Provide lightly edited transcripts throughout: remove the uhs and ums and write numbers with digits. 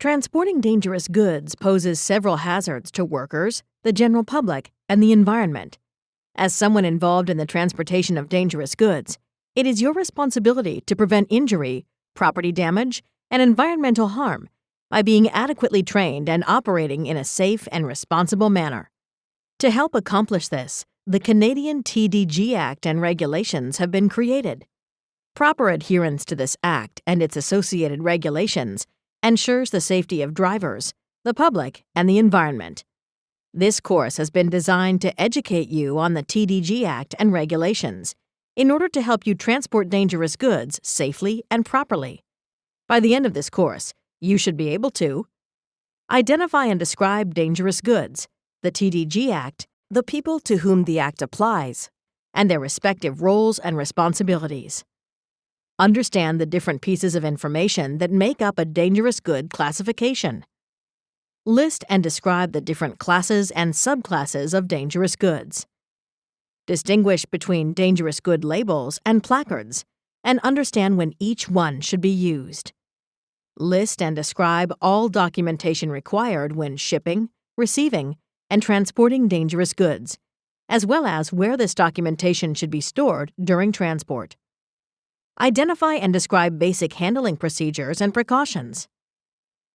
Transporting dangerous goods poses several hazards to workers, the general public, and the environment. As someone involved in the transportation of dangerous goods, it is your responsibility to prevent injury, property damage, and environmental harm by being adequately trained and operating in a safe and responsible manner. To help accomplish this, the Canadian TDG Act and regulations have been created. Proper adherence to this act and its associated regulations ensures the safety of drivers, the public, and the environment. This course has been designed to educate you on the TDG Act and regulations in order to help you transport dangerous goods safely and properly. By the end of this course, you should be able to identify and describe dangerous goods, the TDG Act, the people to whom the Act applies, and their respective roles and responsibilities. Understand the different pieces of information that make up a dangerous good classification. List and describe the different classes and subclasses of dangerous goods. Distinguish between dangerous good labels and placards, and understand when each one should be used. List and describe all documentation required when shipping, receiving, and transporting dangerous goods, as well as where this documentation should be stored during transport. Identify and describe basic handling procedures and precautions.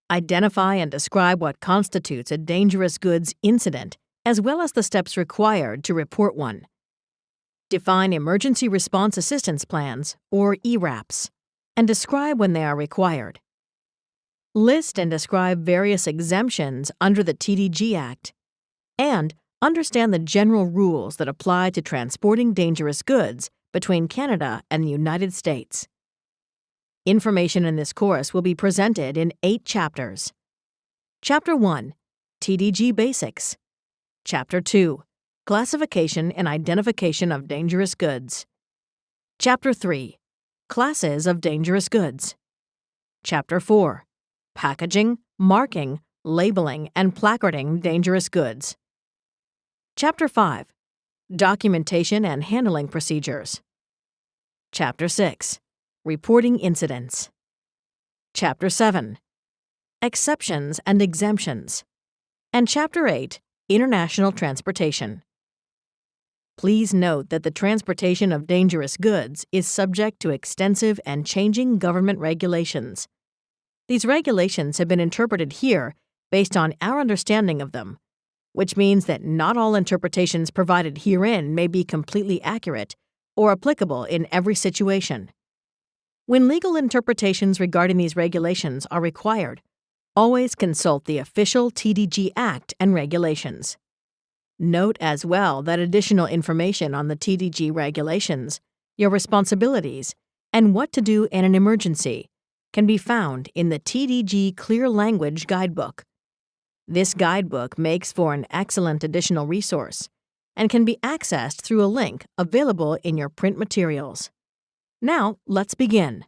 Identify and describe what constitutes a dangerous goods incident, as well as the steps required to report one. Define Emergency Response Assistance Plans, or ERAPs, and describe when they are required. List and describe various exemptions under the TDG Act, and understand the general rules that apply to transporting dangerous goods between Canada and the United States. Information in this course will be presented in 8 chapters. Chapter 1, TDG Basics. Chapter 2, Classification and Identification of Dangerous Goods. Chapter 3, Classes of Dangerous Goods. Chapter 4, Packaging, Marking, Labeling, and Placarding Dangerous Goods. Chapter 5, Documentation and Handling Procedures. Chapter 6, Reporting Incidents. Chapter 7, Exceptions and Exemptions. And Chapter 8, International Transportation. Please note that the transportation of dangerous goods is subject to extensive and changing government regulations. These regulations have been interpreted here based on our understanding of them, which means that not all interpretations provided herein may be completely accurate or applicable in every situation. When legal interpretations regarding these regulations are required, always consult the official TDG Act and regulations. Note as well that additional information on the TDG regulations, your responsibilities, and what to do in an emergency can be found in the TDG Clear Language Guidebook. This guidebook makes for an excellent additional resource and can be accessed through a link available in your print materials. Now, let's begin.